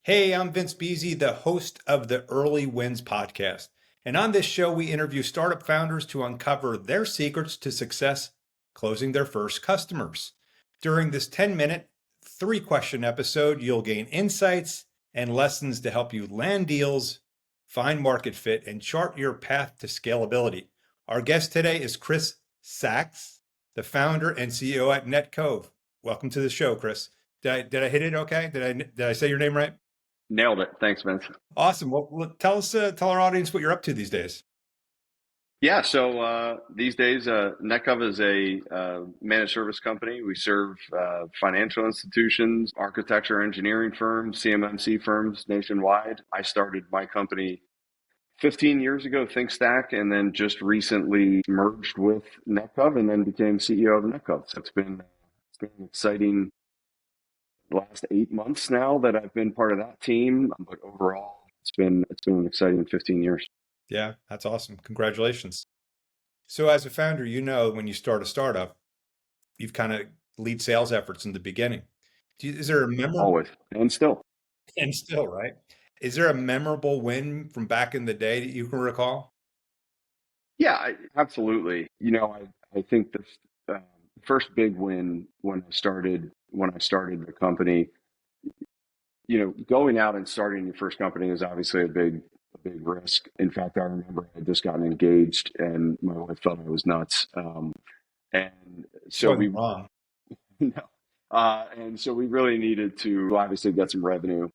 Hey, I'm Vince Beese, the host of the Early Wins podcast. And on this show, we interview startup founders to uncover their secrets to success closing their first customers. During this 10-minute, three-question episode, you'll gain insights and lessons to help you land deals, find market fit, and chart your path to scalability. Our guest today is Chris Sachse, the founder and CEO at NetCov. Welcome to the show, Chris. Did I hit it okay? Did I say your name right? Nailed it. Thanks, Vince. Awesome. Well, tell our audience what you're up to these days. Yeah, so these days, NetCov is a managed service company. We serve financial institutions, architecture, engineering firms, CMMC firms nationwide. I started my company 15 years ago, ThinkStack, and then just recently merged with NetCov and then became CEO of NetCov. So it's been an exciting last 8 months now that I've been part of that team. But overall, it's been an exciting 15 years. Yeah, that's awesome. Congratulations. So as a founder, when you start a startup, you've kind of lead sales efforts in the beginning. Is there a memorable Always and still. and still, right? Is there a memorable win from back in the day that you can recall? Yeah, absolutely. I think the first big win when I started the company, going out and starting your first company is obviously a big risk. In fact, I remember I had just gotten engaged and my wife thought I was nuts. And so Going we, wrong. no, and so we really needed to obviously get some revenue.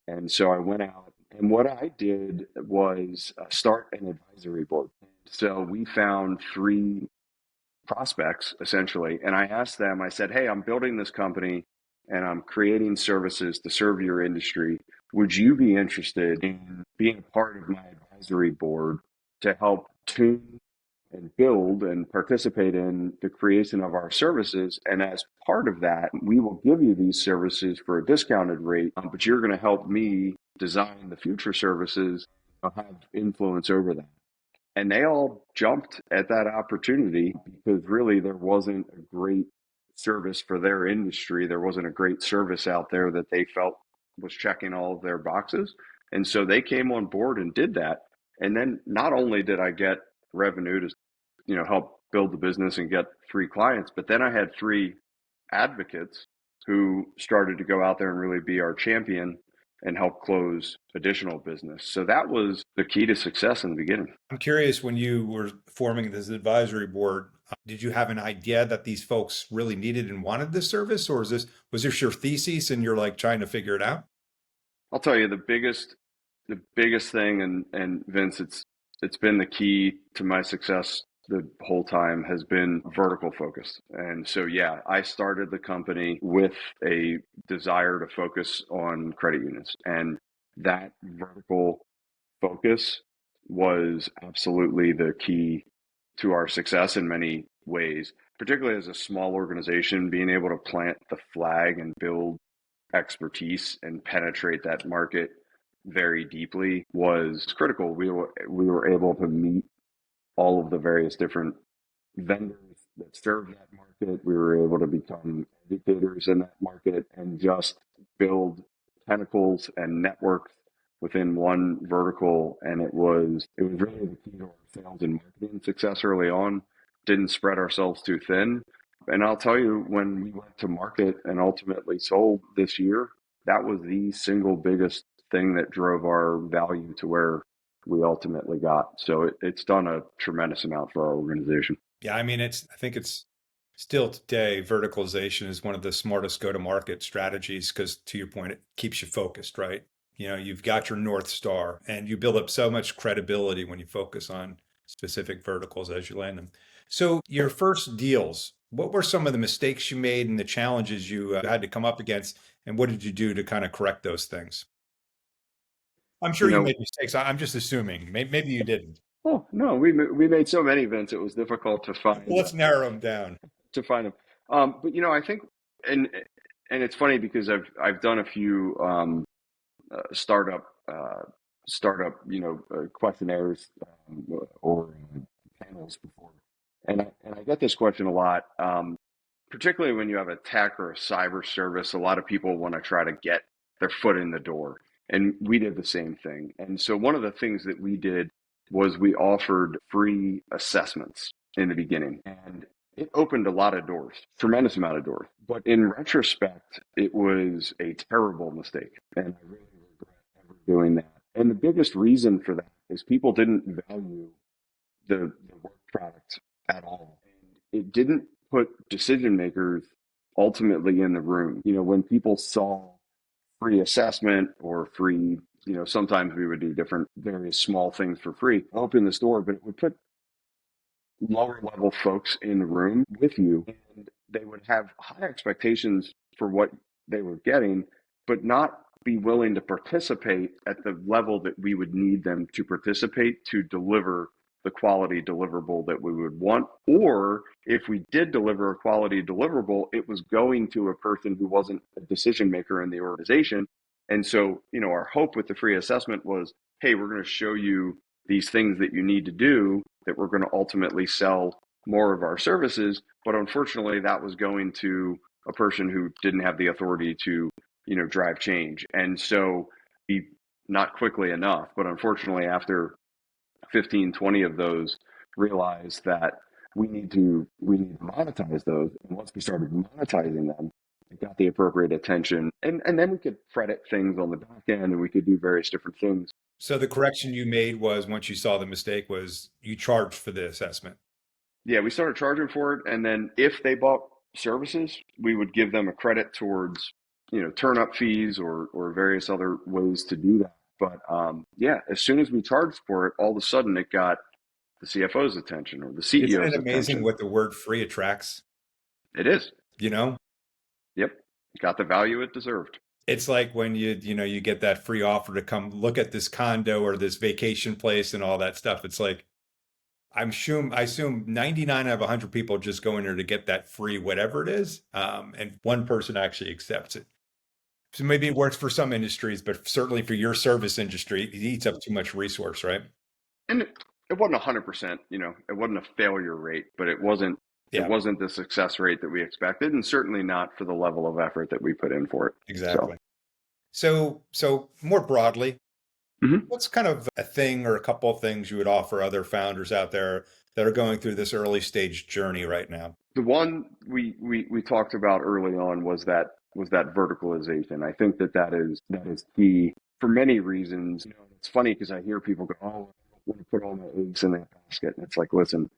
And so I went out, and what I did was start an advisory board. So we found three prospects essentially, and I asked them, I said, "Hey, I'm building this company and I'm creating services to serve your industry. Would you be interested in being a part of my advisory board to help tune and build and participate in the creation of our services? And as part of that, we will give you these services for a discounted rate, but you're going to help me design the future services, have influence over that." And they all jumped at that opportunity because really there wasn't a great service for their industry. There wasn't a great service out there that they felt was checking all of their boxes. And so they came on board and did that. And then not only did I get revenue to, help build the business and get three clients, but then I had three advocates who started to go out there and really be our champion and help close additional business. So that was the key to success in the beginning. I'm curious, when you were forming this advisory board, did you have an idea that these folks really needed and wanted this service, or was this your thesis and you're like trying to figure it out? I'll tell you the biggest thing, and Vince, it's been the key to my success the whole time, has been vertical focus. And so yeah, I started the company with a desire to focus on credit unions, and that vertical focus was absolutely the key to our success in many ways, particularly as a small organization. Being able to plant the flag and build expertise and penetrate that market very deeply was critical. We were able to meet all of the various different vendors that serve that market. We were able to become educators in that market and just build tentacles and networks within one vertical. And it was really the key to our sales and marketing success early on. Didn't spread ourselves too thin. And I'll tell you, when we went to market and ultimately sold this year, that was the single biggest thing that drove our value to where we ultimately got. So it's done a tremendous amount for our organization. Yeah, I think it's still today, verticalization is one of the smartest go-to-market strategies because, to your point, it keeps you focused, right? You've got your North Star and you build up so much credibility when you focus on specific verticals as you land them. So your first deals, what were some of the mistakes you made and the challenges you had to come up against? And what did you do to kind of correct those things? I'm sure You you know, made mistakes. I'm just assuming. Maybe you didn't. oh no, we made so many events it was difficult to find Let's narrow them down. them. But I think, and and it's funny because I've done a few startup questionnaires or panels before, and I get this question a lot, particularly when you have a tech or a cyber service. A lot of people want to try to get their foot in the door. And we did the same thing. And so one of the things that we did was we offered free assessments in the beginning. And it opened a lot of doors, tremendous amount of doors. But in retrospect, it was a terrible mistake. And I really regret ever doing that. And the biggest reason for that is people didn't value the work product at all. And it didn't put decision makers ultimately in the room. When people saw free assessment or free, sometimes we would do different various small things for free, open this door, but it would put lower level folks in the room with you, and they would have high expectations for what they were getting, but not be willing to participate at the level that we would need them to participate to deliver the quality deliverable that we would want. Or if we did deliver a quality deliverable, it was going to a person who wasn't a decision maker in the organization. And so, our hope with the free assessment was, hey, we're going to show you these things that you need to do that we're going to ultimately sell more of our services. But unfortunately, that was going to a person who didn't have the authority to, drive change. And so we, not quickly enough, but unfortunately, after 15, 20 of those, realized that we need to monetize those. And once we started monetizing them, it got the appropriate attention. And then we could credit things on the back end, and we could do various different things. So the correction you made was once you saw the mistake was you charged for the assessment. Yeah, we started charging for it. And then if they bought services, we would give them a credit towards, turn up fees or various other ways to do that. But yeah, as soon as we charged for it, all of a sudden it got the CFO's attention or the Isn't CEO's it amazing attention. what the word free attracts? It is. Yep. Got the value it deserved. It's like when you get that free offer to come look at this condo or this vacation place and all that stuff. It's like, I assume 99 out of 100 people just go in there to get that free whatever it is, and one person actually accepts it. So maybe it works for some industries, but certainly for your service industry, it eats up too much resource, right? And it wasn't 100%, it wasn't a failure rate, but it wasn't the success rate that we expected, and certainly not for the level of effort that we put in for it. Exactly. So more broadly, what's kind of a thing or a couple of things you would offer other founders out there that are going through this early stage journey right now? The one we talked about early on was that verticalization. I think that is key for many reasons. It's funny because I hear people go, "Oh, I don't want to put all my eggs in that basket," and it's like, listen,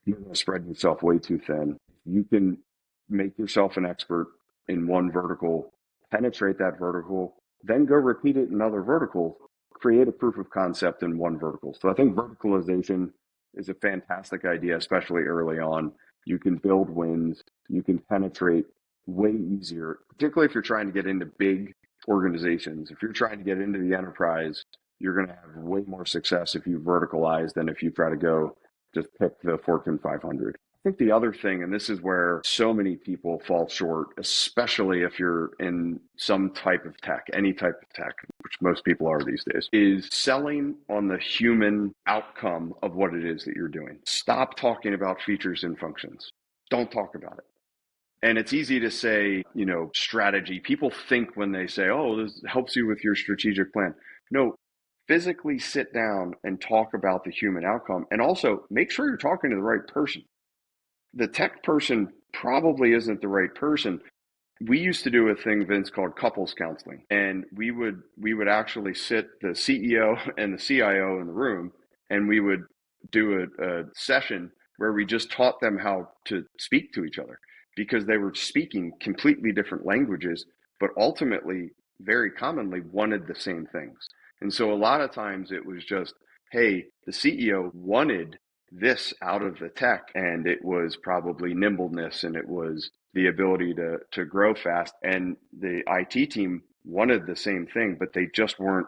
you're going to spread yourself way too thin. You can make yourself an expert in one vertical, penetrate that vertical, then go repeat it in other verticals, create a proof of concept in one vertical. So I think verticalization is a fantastic idea, especially early on. You can build wins, you can penetrate way easier, particularly if you're trying to get into big organizations. If you're trying to get into the enterprise, you're going to have way more success if you verticalize than if you try to go just pick the Fortune 500. I think the other thing, and this is where so many people fall short, especially if you're in some type of tech, any type of tech, which most people are these days, is selling on the human outcome of what it is that you're doing. Stop talking about features and functions. Don't talk about it. And it's easy to say, strategy. People think when they say, oh, this helps you with your strategic plan. No, physically sit down and talk about the human outcome. And also make sure you're talking to the right person. The tech person probably isn't the right person. We used to do a thing, Vince, called couples counseling. And we would actually sit the CEO and the CIO in the room, and we would do a session where we just taught them how to speak to each other, because they were speaking completely different languages, but ultimately, very commonly, wanted the same things. And so a lot of times it was just, hey, the CEO wanted this out of the tech, and it was probably nimbleness, and it was the ability to grow fast. And the IT team wanted the same thing, but they just weren't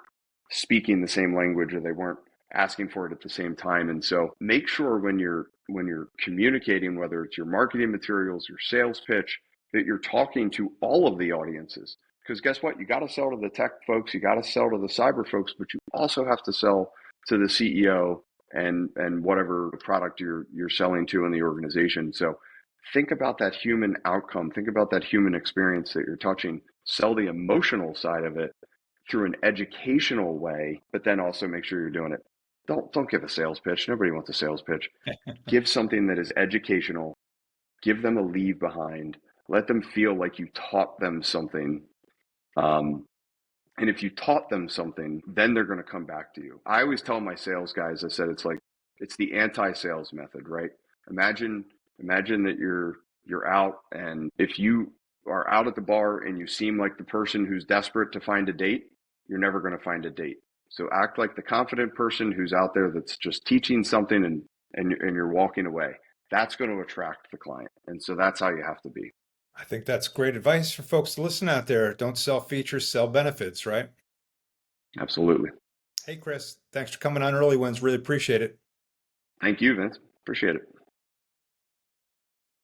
speaking the same language, or they weren't asking for it at the same time. And so make sure when you're communicating, whether it's your marketing materials, your sales pitch, that you're talking to all of the audiences. Because guess what? You got to sell to the tech folks, you got to sell to the cyber folks, but you also have to sell to the CEO and whatever product you're selling to in the organization. So think about that human outcome, think about that human experience that you're touching, sell the emotional side of it through an educational way, but then also make sure you're doing it. Don't give a sales pitch. Nobody wants a sales pitch. Give something that is educational. Give them a leave behind. Let them feel like you taught them something. And if you taught them something, then they're going to come back to you. I always tell my sales guys, I said, it's the anti-sales method, right? Imagine that you're out, and if you are out at the bar and you seem like the person who's desperate to find a date, you're never going to find a date. So act like the confident person who's out there that's just teaching something and you're walking away. That's going to attract the client. And so that's how you have to be. I think that's great advice for folks to listen out there. Don't sell features, sell benefits, right? Absolutely. Hey, Chris, thanks for coming on Early Wins. Really appreciate it. Thank you, Vince. Appreciate it.